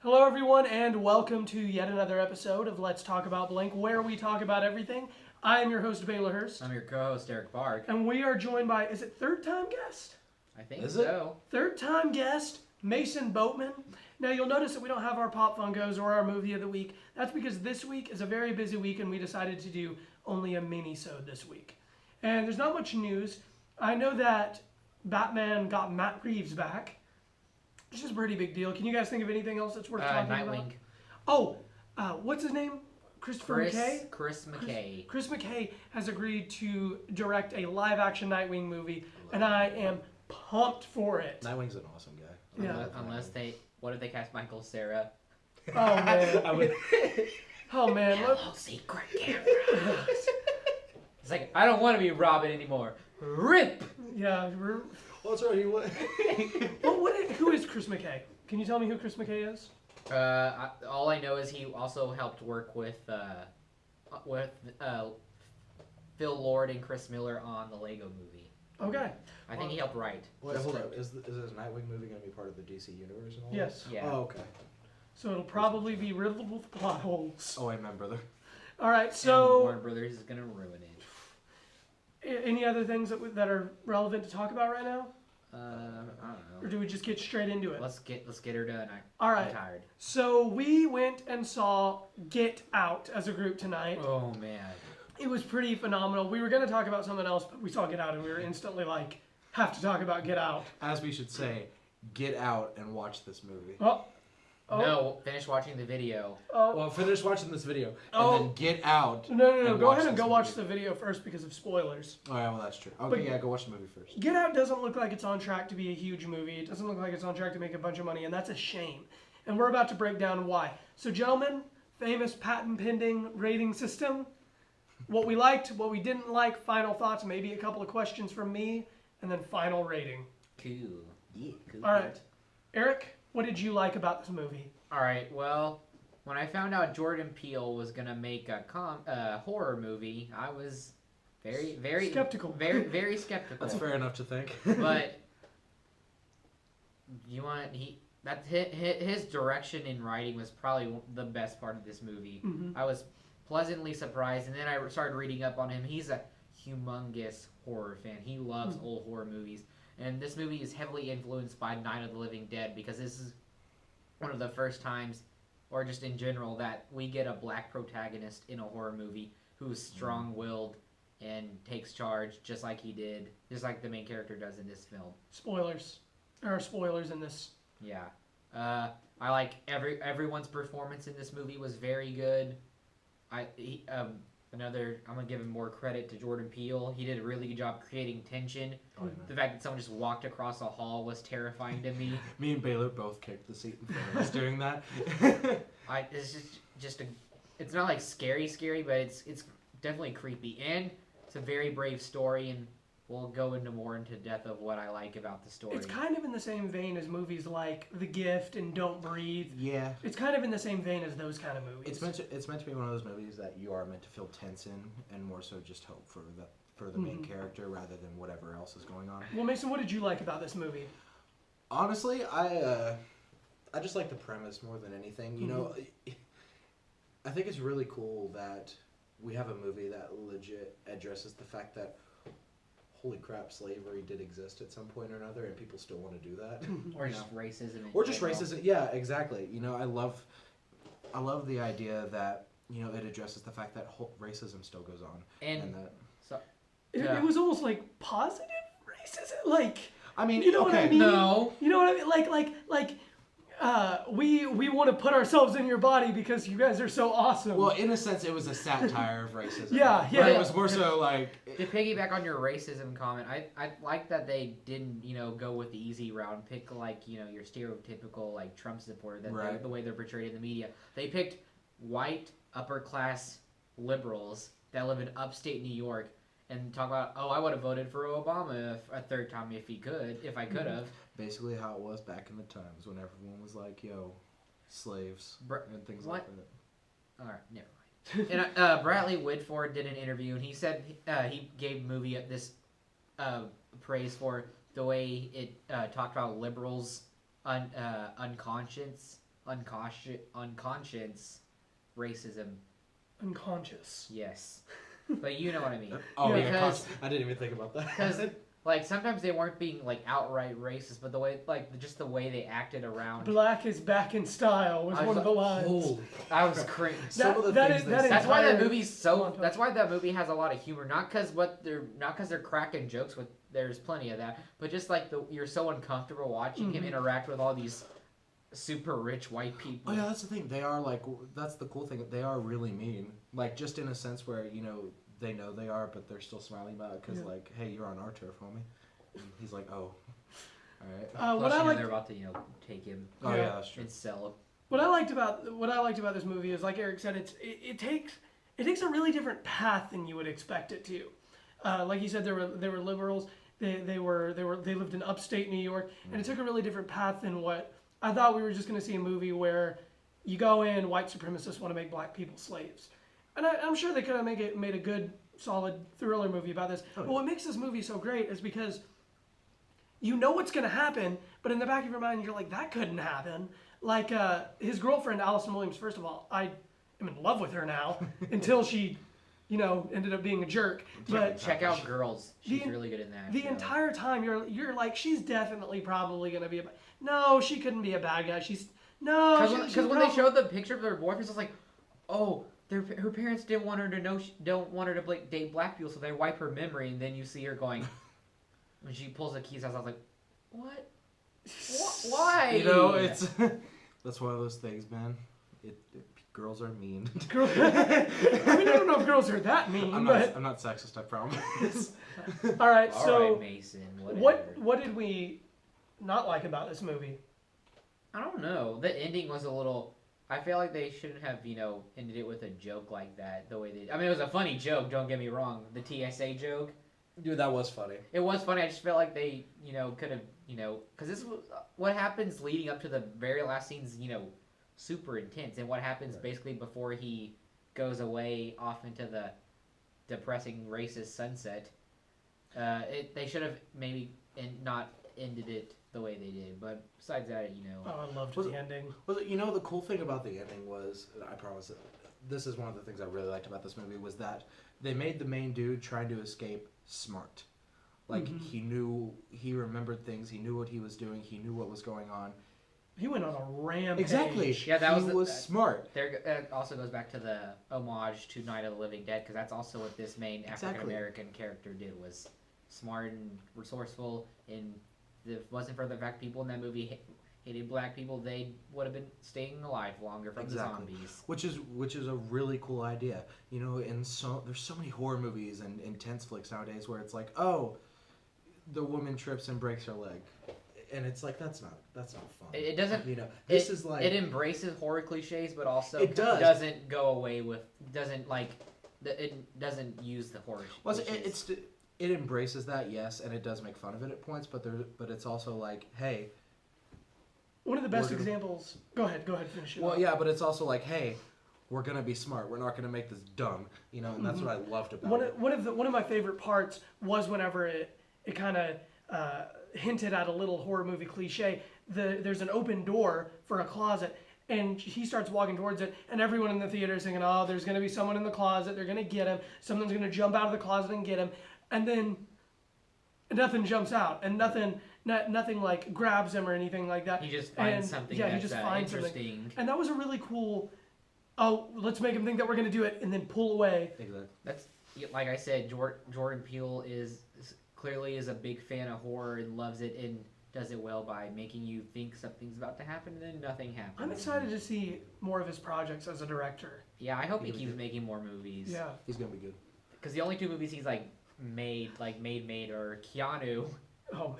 Hello, everyone, and welcome to yet another episode of Let's Talk About Blank, where we talk about everything. I am your host, Baylor Hurst. I'm your co-host, Eric Bark. And we are joined by, is it third-time guest? I think so. Third-time guest, Mason Boatman. Now, you'll notice that we don't have our Pop Funkos or our Movie of the Week. That's because this week is a very busy week, and we decided to do only a mini-sode this week. And there's not much news. I know that Batman got Matt Reeves back, which is a pretty big deal. Can you guys think of anything else that's worth talking about? Nightwing. Oh, what's his name? Christopher McKay? Chris McKay. Chris McKay has agreed to direct a live-action Nightwing movie, and I am pumped for it. Nightwing's an awesome guy. Yeah. What if they cast Michael Cera? Oh, man. Oh, man. Hello, secret cameras. It's like, I don't want to be Robin anymore. RIP! Yeah. Well, that's right. He was. Who is Chris McKay? Can you tell me who Chris McKay is? All I know is he also helped work with Phil Lord and Chris Miller on the Lego movie. Okay. I think he helped write. Wait, hold up. Is this Nightwing movie going to be part of the DC universe and all Yes. Yeah. Oh, okay. So it'll probably be riddled with plot holes. Oh, amen, brother. All right, And so Warner Brothers is gonna ruin it. any other things that are relevant to talk about right now? I don't Or know. do we just get straight into it? Let's get her done. All I'm right. tired. So we went and saw Get Out as a group tonight. Oh man. It was pretty phenomenal. We were going to talk about something else, but we saw Get Out and we were instantly like, have to talk about Get Out. As we should say, get out and watch this movie. Oh. No, finish watching the video. Oh. Well, finish watching this video and Oh. then get out. No. and Go watch ahead and this go watch movie. the video first because of spoilers. Oh, yeah, well, that's true. Okay, But- yeah, go watch the movie first. Get Out doesn't look like it's on track to be a huge movie. It doesn't look like it's on track to make a bunch of money, and that's a shame. And we're about to break down why. So, gentlemen, famous patent-pending rating system. What we liked, what we didn't like, final thoughts, maybe a couple of questions from me, and then final rating. Cool. Yeah. Cool. All right. Eric, what did you like about this movie? All right. Well, when I found out Jordan Peele was gonna make a horror movie, I was very Skeptical. Very skeptical. That's fair enough to think. But his direction in writing was probably the best part of this movie. Mm-hmm. I was pleasantly surprised, and then I started reading up on him. He's a humongous horror fan. He loves old horror movies, and this movie is heavily influenced by Night of the Living Dead because this is one of the first times, or just in general, that we get a black protagonist in a horror movie who's strong-willed and takes charge just like the main character does in this film. Spoilers. There are spoilers in this. Yeah. I like everyone's performance in this movie was very good. I'm gonna give him more credit to Jordan Peele. He did a really good job creating tension. Oh, yeah. The fact that someone just walked across a hall was terrifying to me. Me and Baylor both kicked the seat in front of us doing that. It's it's not like scary, but it's definitely creepy, and it's a very brave story, and we'll go more into depth of what I like about the story. It's kind of in the same vein as movies like The Gift and Don't Breathe. Yeah. It's kind of in the same vein as those kind of movies. It's meant to be one of those movies that you are meant to feel tense in, and more so just hope for the main character rather than whatever else is going on. Well, Mason, what did you like about this movie? Honestly, I just like the premise more than anything. You know, I think it's really cool that we have a movie that legit addresses the fact that, holy crap, slavery did exist at some point or another, and people still want to do that. Or just racism. Or just racism. Yeah, exactly. You know, I love the idea that, you know, it addresses the fact that racism still goes on, and that. So, It was almost like positive racism. Like, I mean, you know what I mean? No. You know what I mean? Like, we want to put ourselves in your body because you guys are so awesome. Well, in a sense, it was a satire of racism. Yeah. But it was more so like. To piggyback on your racism comment, I like that they didn't, go with the easy route and pick your stereotypical Trump supporter that the way they're portrayed in the media. They picked white upper class liberals that live in upstate New York and talk about, I would have voted for Obama a third time if I could have. Basically how it was back in the times when everyone was like, yo, slaves and things like that. All right, never mind. And Bradley Whitford did an interview, and he said he gave the movie this praise for the way it talked about liberals' unconscious unconscious racism. Unconscious. Yes, but you know what I mean. Oh Yeah. yeah, Because- I didn't even think about that. Because like sometimes they weren't being like outright racist, but the way just the way they acted around. Black is back in style was I one of the lines. Holy. I was cringe. Some of the that things is- they that said- That's why that entire movie's so. montage. That's why that movie has a lot of humor. Not because they're cracking jokes. With there's plenty of that, but just like you're so uncomfortable watching him Mhm. interact with all these super rich white Oh people. yeah, that's the thing. They are like, that's the cool thing. They are really mean. Like just in a sense where they know they are, but they're still smiling about it because Yeah. like, hey, you're on our turf, homie. And he's like, oh, all right. What Plus, I like, they're about to take him Oh Yeah. yeah, that's true. and sell him. what I liked about this movie is, like Eric said, it takes a really different path than you would expect it to. Like you said, they were liberals. They lived in upstate New York, and it took a really different path than what I thought. We were just going to see a movie where you go in, white supremacists want to make black people slaves, and I'm sure they could have made a good, solid thriller movie about this. Oh, But yeah. what makes this movie so great is because you know what's going to happen, but in the back of your mind, you're like, that couldn't happen. Like his girlfriend, Allison Williams. First of all, I am in love with her now until she, ended up being a jerk. But Check out Girls. She's The- really good in that. the show. entire time you're like, she's definitely probably gonna be no, she couldn't be a bad guy. She's Because when they probably- showed the picture of their boyfriends, I was like, oh, her parents didn't want her to know, don't want her to date black people, so they wipe her memory, and then you see her going, when she pulls the keys out, I was like, what? Why? It's that's one of those things, man. Girls are mean. Girl, I mean, I don't know if girls are that mean, I'm but not sexist, I promise. all right. All So right, Mason. Whatever. what did we not like about this movie? I don't know. The ending was a little. I feel like they shouldn't have, ended it with a joke like that. The way they. I mean, it was a funny joke. Don't get me wrong. The TSA joke. Dude, that was funny. It was funny. I just felt like they, could have, because this was what happens leading up to the very last scenes. Super intense, and what happens basically before he goes away off into the depressing racist sunset. They should have maybe not ended it the way they did, but besides that, Oh, I loved Was the it- ending. Well, the cool thing about the ending was, I promise, this is one of the things I really liked about this movie, was that they made the main dude trying to escape smart. Like, he remembered things, he knew what he was doing, he knew what was going on. He went on a rampage. Exactly. Yeah, that he was smart. That also goes back to the homage to Night of the Living Dead, because that's also what this main Exactly. African American character did, was smart and resourceful. And if it wasn't for the fact people in that movie hated black people, they would have been staying alive longer from Exactly. the zombies. Which is a really cool idea. There's so many horror movies and intense flicks nowadays where it's like, oh, the woman trips and breaks her leg. And it's like, that's not fun. It doesn't. This is like, it embraces horror cliches, but also It does. doesn't go away with it doesn't use the horror. well, cliches. it embraces that, yes, and it does make fun of it at points, but it's also like, hey, One of the best We're gonna- examples. Go ahead, finish it. well, up. yeah, but it's also like, hey, we're gonna be smart. We're not gonna make this dumb, and that's what I loved about it. One of my favorite parts was whenever it kind of hinted at a little horror movie cliche. There's an open door for a closet, and he starts walking towards it, and everyone in the theater is thinking, "Oh, there's going to be someone in the closet. They're going to get him. Someone's going to jump out of the closet and get him." And then nothing jumps out, and nothing like grabs him or anything like that. He just finds And, something yeah, he that's just finds interesting. something. And that was a really cool. Oh, let's make him think that we're going to do it, and then pull away. Exactly. That's like I said. Jordan Peele clearly is a big fan of horror and loves it and does it well by making you think something's about to happen and then nothing happens. I'm excited to see more of his projects as a director. Yeah, I hope he Really keeps good. making more movies. Yeah. He's gonna be good. Because the only two movies he's made are Keanu. Oh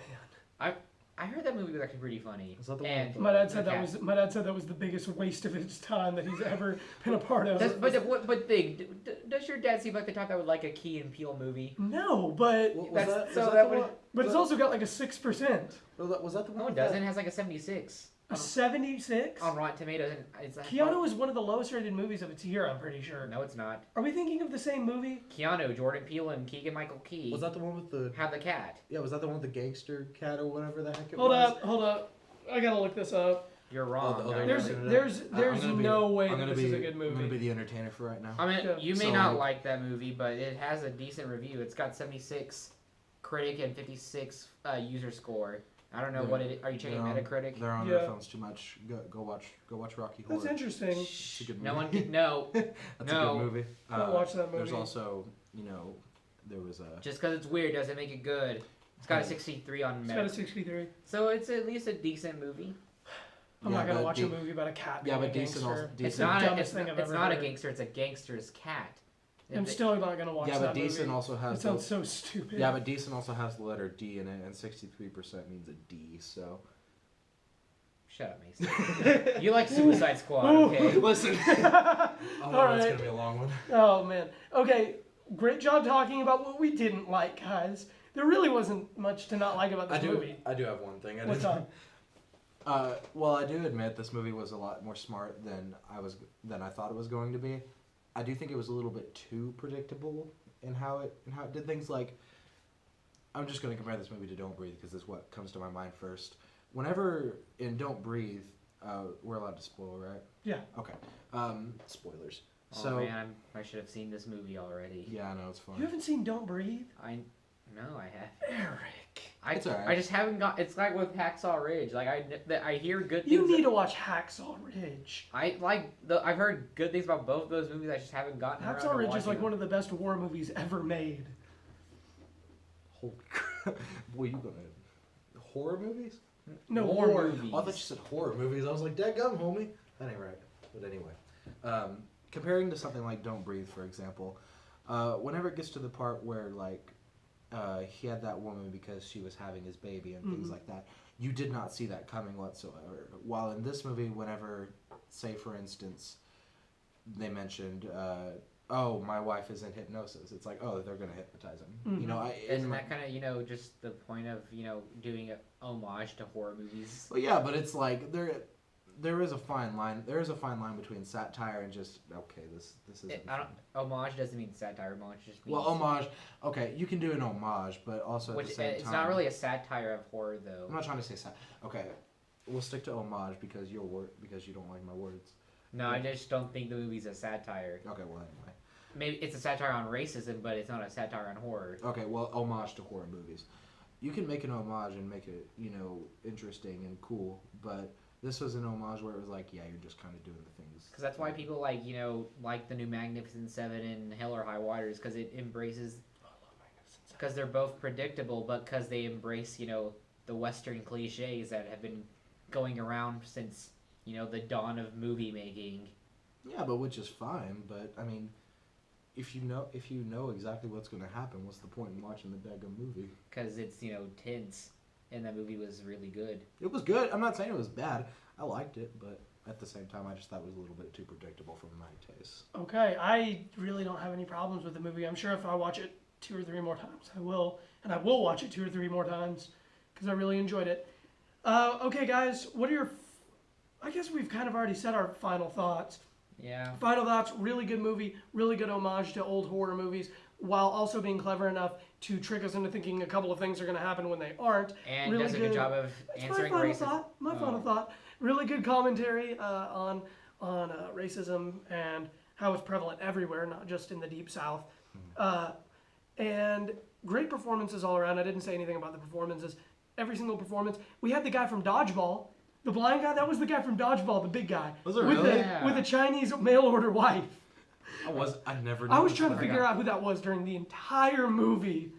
man. I heard that movie was actually pretty funny. Is that the one and with the- My dad said Okay. my dad said that was the biggest waste of his time that he's ever been a part of. Does your dad seem like the type that would like a Key and Peele movie? No, but Was That's- that, so was that that the would- one? but it's also got like a 6%, Was that the one? No, it with doesn't. It has like a 76 a 76. on Rotten Tomatoes. And it's Keanu is one of the lowest rated movies of its year. I'm pretty sure. No, it's not. Are we thinking of the same movie? Keanu, Jordan Peele, and Keegan-Michael Key Was that the one with the? have the cat. Yeah, was that the one with the gangster cat or whatever the heck it Hold was? up. I gotta look this up. You're wrong. Oh, There's I'm no way I'm that gonna this be, is a good I'm gonna movie. be the entertainer for right now. I mean, Yeah. you may So, not like- like that movie, but it has a decent review. It's got 76 critic and 56 user score. I don't know are you checking Metacritic? They're on Yeah. their phones too much. Go watch Rocky Horror. That's interesting. It's a good movie. No one can, no. That's No. a good movie. Don't watch that movie. There's also, there was a. Just because it's weird doesn't make it good. It's got a 63 on It's got a Metacritic. 63. So it's at least a decent movie. I'm not gonna but watch a movie about a cat Yeah, being but a decent gangster. also- It's decent- the dumbest thing I've it's ever not heard. a gangster, it's a gangster's cat. I'm still not gonna watch Yeah, that but decent movie. also It has. sounds so stupid. Yeah, but decent also has the letter D in it, and 63% means a D. So. Shut up, Mason. You like Suicide Squad, okay? Listen. All That's right. gonna be a long one. Oh man. Okay. Great job talking about what we didn't like, guys. There really wasn't much to not like about this movie. I do have one thing. What's up? Well, I do admit this movie was a lot more smart than I thought it was going to be. I do think it was a little bit too predictable in how it did things. Like, I'm just going to compare this movie to Don't Breathe because this is what comes to my mind first. Whenever in Don't Breathe, we're allowed to spoil, right? Yeah. Okay. Spoilers. Oh So man, I should have seen this movie already. yeah, I know it's fun. You haven't seen Don't Breathe? No, I have. Eric. It's alright. I just haven't got. It's like with Hacksaw Ridge. Like I hear good things. You need to watch Hacksaw Ridge. I've heard good things about both of those movies. I just haven't gotten around to Hacksaw Ridge is watching like them. one of the best war movies ever made. Holy crap! Boy, you gonna horror movies? No, War war. movies. Oh, I thought you said horror movies. I was like, dadgum, homie. That ain't right. But anyway, comparing to something like Don't Breathe, for example, whenever it gets to the part where, like, he had that woman because she was having his baby and things like that, you did not see that coming whatsoever. While in this movie, whenever, say, for instance, they mentioned, oh, my wife is in hypnosis, it's like, oh, they're going to hypnotize him. You know, Isn't that kind of just the point of doing an homage to horror movies? Well, yeah, but it's like there is a fine line. There is a fine line between satire and just okay. This isn't. Homage doesn't mean satire. Homage just means. Well, homage. Okay, you can do an homage, but also at the same it's time, not really a satire of horror though. I'm not trying to say Okay, we'll stick to homage because you don't like my words. No, I just don't think the movie's a satire. Okay, well anyway. Maybe it's a satire on racism, but it's not a satire on horror. Okay, well homage to horror movies. You can make an homage and make it interesting and cool, but this was an homage where it was like, yeah, you're just kind of doing the things. Because that's why people like the new Magnificent Seven and Hell or High Waters, because it embraces. Because they're both predictable, but because they embrace the Western cliches that have been going around since the dawn of movie making. Yeah, but which is fine. But I mean, if you know exactly what's going to happen, what's the point in watching the daggum movie? Because it's tense, and that movie was really good. It was good. I'm not saying it was bad. I liked it, but at the same time, I just thought it was a little bit too predictable for my taste. Okay, I really don't have any problems with the movie. I'm sure if I watch it 2 or 3 more times, I will. And I will watch it 2 or 3 more times because I really enjoyed it. Okay, guys, what are your... I guess we've kind of already said our final thoughts. Yeah. Final thoughts, really good movie, really good homage to old horror movies, while also being clever enough to trick us into thinking a couple of things are going to happen when they aren't. And really does a good job of That's answering my final racism. thought. My final thought. Really good commentary on racism and how it's prevalent everywhere, not just in the Deep South. And great performances all around. I didn't say anything about the performances. Every single performance. We had the guy from Dodgeball. The blind guy, that was the guy from Dodgeball, the big guy. Was it with really? With a Chinese mail order wife. I never. I was trying to figure out who that was during the entire movie.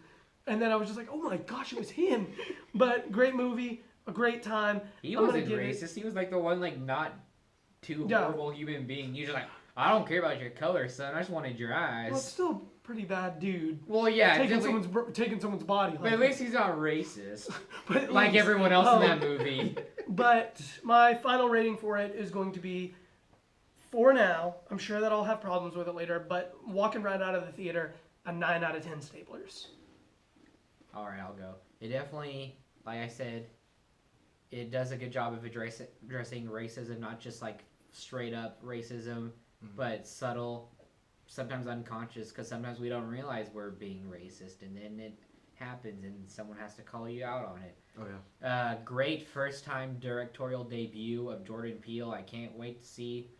And then I was just like, oh my gosh, it was him. But great movie, a great time. He I'm gonna wasn't give it- racist. He was like the one not too Yeah. horrible human being. He's just like, I don't care about your color, son. I just wanted your eyes. Well, it's still a pretty bad dude. Well, yeah. Taking definitely- someone's body. But at least he's not racist. But at Like least- everyone else Oh. in that movie. But my final rating for it is going to be, for now, I'm sure that I'll have problems with it later, but walking right out of the theater, a 9 out of 10 staplers. Alright, I'll go. It definitely, like I said, it does a good job of addressing racism, not just like straight up racism, but subtle, sometimes unconscious, because sometimes we don't realize we're being racist, and then happens and someone has to call you out on it. Oh yeah. Great first time directorial debut of Jordan Peele. I can't wait to see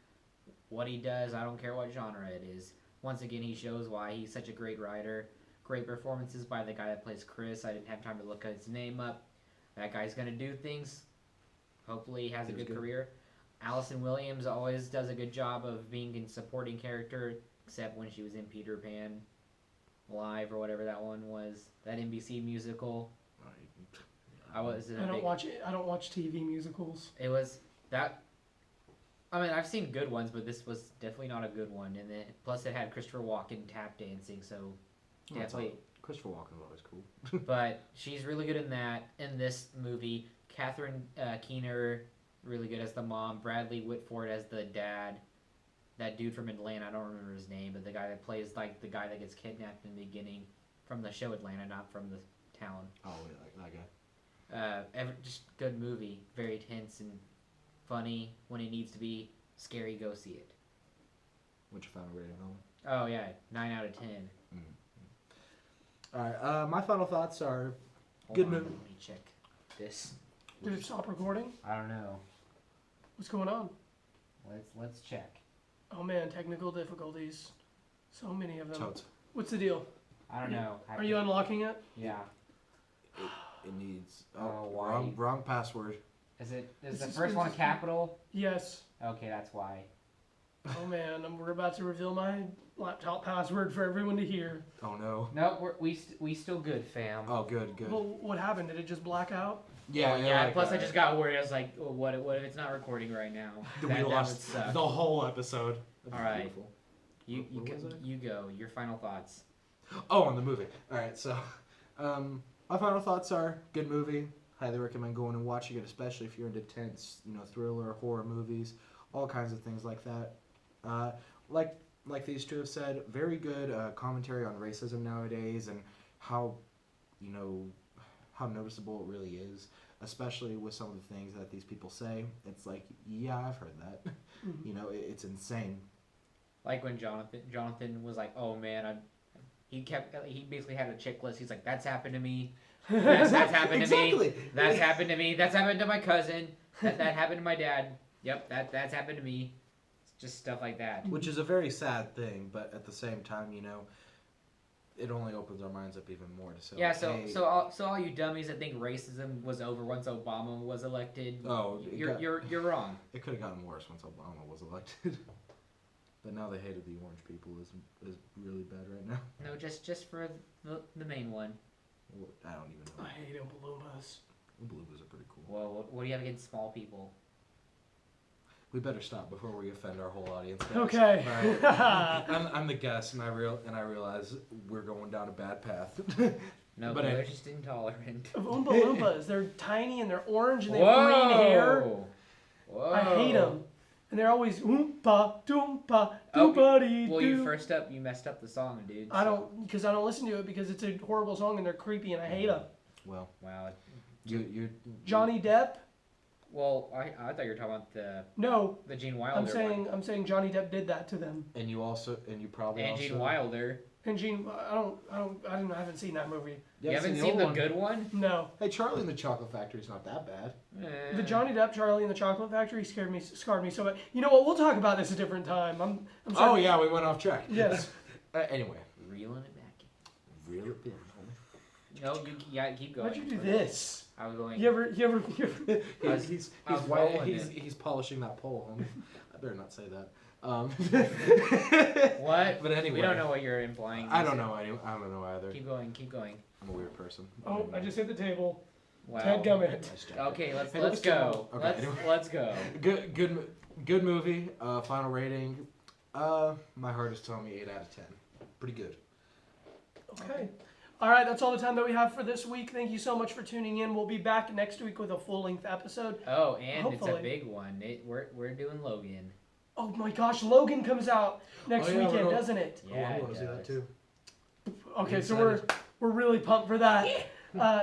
what he does. I don't care what genre it is. Once again, he shows why he's such a great writer. Great performances by the guy that plays Chris. I didn't have time to look his name up. That guy's going to do things. Hopefully he has a good career. Allison Williams always does a good job of being a supporting character, except when she was in Peter Pan Live or whatever that one was. That NBC musical. I don't watch TV musicals. It was that. I mean, I've seen good ones, but this was definitely not a good one. And then plus it had Christopher Walken tap dancing, so definitely. Christopher Walken's always cool. But she's really good in that. In this movie, Catherine Keener really good as the mom. Bradley Whitford as the dad. That dude from Atlanta, I don't remember his name, but the guy that plays like the guy that gets kidnapped in the beginning from the show Atlanta, not from the town. Oh, yeah, like that guy. Just good movie, very tense and funny when it needs to be. Scary, go see it. What's your final rating on it? Oh yeah, 9 out of 10. All right, my final thoughts are good movie. Let me check this. Did it stop recording? I don't know. What's going on? Let's check. Oh man, technical difficulties. So many of them. Totes. What's the deal? I don't know. Are you unlocking it? Yeah. It needs why? wrong password. Is This the is first one a capital? Yes. Okay, that's why. Oh man, we're about to reveal my laptop password for everyone to hear. Oh no. No, we still good, fam. Oh, good. Well, what happened? Did it just black out? Yeah. Like plus, I just got worried. I was like, oh, what if it's not recording right now? We lost the whole episode. All right. Beautiful. You go. Your final thoughts. Oh, on the movie. All right, so my final thoughts are good movie. Highly recommend going and watching it, especially if you're into tense, thriller, horror movies, all kinds of things like that. Like these two have said, very good commentary on racism nowadays and how noticeable it really is, especially with some of the things that these people say. It's like, yeah, I've heard that. Mm-hmm. It's insane. Like when Jonathan was like, oh man, he basically had a checklist. He's like, that's happened to me. That's happened to Exactly. me. That's happened to me. That's happened to my cousin. That happened to my dad. Yep, that's happened to me. It's just stuff like that. Which is a very sad thing, but at the same time, it only opens our minds up even more to say. Yeah, hey, so all you dummies that think racism was over once Obama was elected, you're wrong. It could have gotten worse once Obama was elected. But now the hate of the orange people is really bad right now. No, just for the main one. Well, I don't even know. I hate Oompa-Loompas. Oompa-Loompas are pretty cool. Well, what do you have against small people? We better stop before we offend our whole audience. Guys. Okay. All right. I'm the guest, and I realize we're going down a bad path. No, but they're just intolerant. Of Oompa-Loompas, they're tiny and they're orange and they have green hair. Whoa. I hate them. And they're always Oompa Doompa Doompa-dee-doo. Well, you messed up the song, dude. I don't listen to it because it's a horrible song and they're creepy and I hate them. Well, wow. you Johnny Depp. Well, I thought you were talking about the Gene Wilder. I'm saying Johnny Depp did that to them. And you probably also Gene Wilder. And Gene, I haven't seen that movie. You haven't seen the good one? No. Hey, Charlie and the Chocolate Factory is not that bad. The Johnny Depp Charlie and the Chocolate Factory scarred me so bad. You know what? We'll talk about this a different time. I'm sorry. Oh yeah, we went off track. Yes. Anyway. Reeling it back. Reel it in. No, you keep going. Why'd you do this? I was going. You ever He's polishing that pole, homie. I better not say that. What? But anyway, we don't know what you're implying. I don't know either. Keep going. I'm a weird person. Oh, I just hit the table. Wow. Dadgummit. Okay, let's go. Okay, Let's go. Good movie. Final rating. My heart is telling me 8 out of 10. Pretty good. Okay. All right, that's all the time that we have for this week. Thank you so much for tuning in. We'll be back next week with a full-length episode. Oh, and hopefully. It's a big one. We're doing Logan. Oh my gosh, Logan comes out next weekend, doesn't it? Yeah, I want to see that too. Okay, so we're really pumped for that.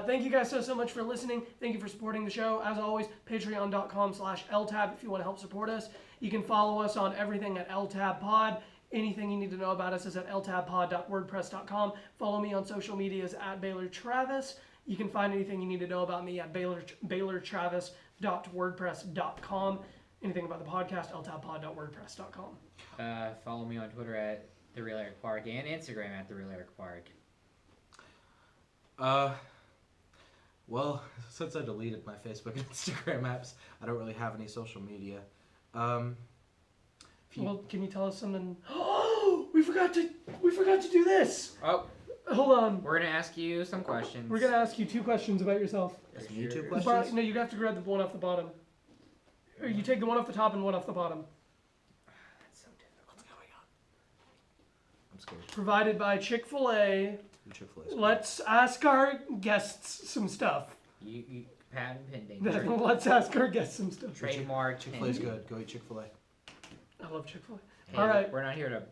Thank you guys so much for listening. Thank you for supporting the show. As always, patreon.com/LTAB if you want to help support us. You can follow us on everything at LTAB Pod. Anything you need to know about us is at ltabpod.wordpress.com. Follow me on social medias at Baylor Travis. You can find anything you need to know about me at baylortravis.wordpress.com. Anything about the podcast, ltabpod.wordpress.com. Follow me on Twitter at The Real Eric Park and Instagram at The Real Eric Park. Well, since I deleted my Facebook and Instagram apps, I don't really have any social media. Well, can you tell us something? Oh, we forgot to do this. Oh, Hold on. we're gonna ask you some questions. We're gonna ask you 2 questions about yourself. Just YouTube Sure. questions? No, you have to grab the one off the bottom. Or you take the one off the top and one off the bottom. That's so difficult. What's going on? I'm scared. Provided by Chick-fil-A. Chick-fil-A. Let's ask our guests some stuff. You patent pending. Let's ask our guests some stuff. Trademark. Chick-fil-A's pending. good. Go eat Chick-fil-A. I love Chick-fil-A. Hey, All right. We're not here to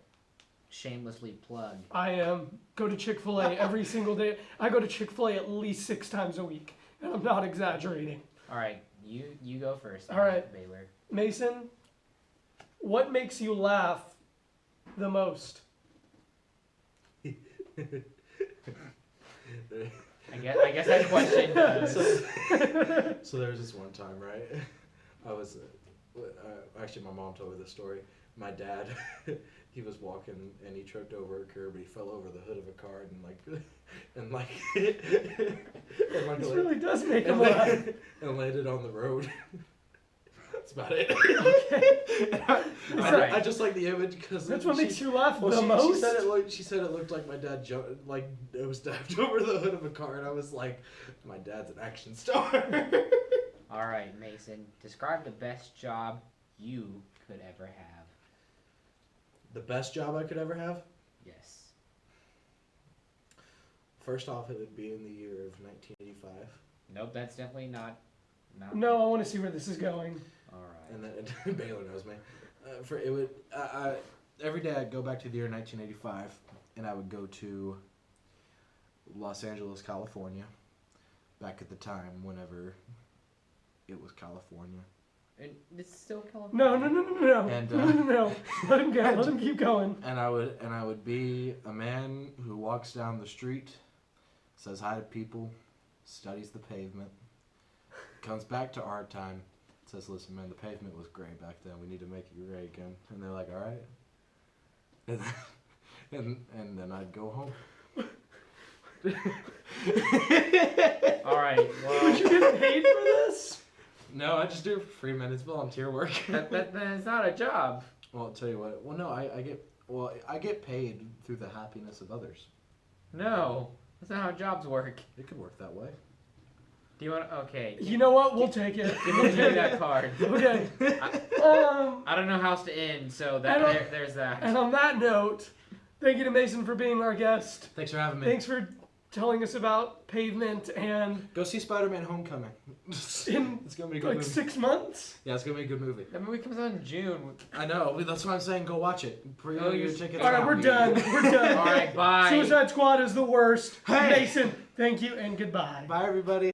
shamelessly plug. I go to Chick-fil-A every single day. I go to Chick-fil-A at least 6 times a week. And I'm not exaggerating. All right, you go first. All right. Baylor. Mason, what makes you laugh the most? I guess that question does. So there was this one time, right? I was actually my mom told me this story. My dad, he was walking and he tripped over a curb and he fell over the hood of a car and This really does make him laugh. and landed on the road. That's about it. Okay. I just like the image because That's what makes you laugh the she most? she said it looked like my dad nose dived over the hood of a car, and I was like, my dad's an action star. All right, Mason. Describe the best job you could ever have. The best job I could ever have? Yes. First off, it would be in the year of 1985. Nope, that's definitely not. No, I want to see where this is going. All right. And then Baylor knows me. Every day I'd go back to the year 1985, and I would go to Los Angeles, California. Back at the time, whenever it was California. And it's still California. No. And, No. Let him go. Let him keep going. And I would be a man who walks down the street, says hi to people, studies the pavement, comes back to our time, says, "Listen, man, the pavement was gray back then. We need to make it gray again." And they're like, "All right." And then I'd go home. All right. Well, Would you get paid for this? No, I just do it for free, man. It's volunteer work. then it's not a job. Well, I'll tell you what. Well, no, I get paid through the happiness of others. No, that's not how jobs work. It could work that way. Do you want? Okay. You know what? We'll take it. Give me that card. Okay. I don't know how else to end, so there's that. And on that note, thank you to Mason for being our guest. Thanks for having me. Thanks for telling us about pavement and Go see Spider-Man: Homecoming. in It's gonna be a good like movie. 6 months. Yeah, it's gonna be a good movie. That movie comes out in June. I know. That's why I'm saying go watch it. Pre-order your tickets. All right, now. we're done. We're done. All right, bye. Suicide Squad is the worst. Hey! Mason, thank you and goodbye. Bye, everybody.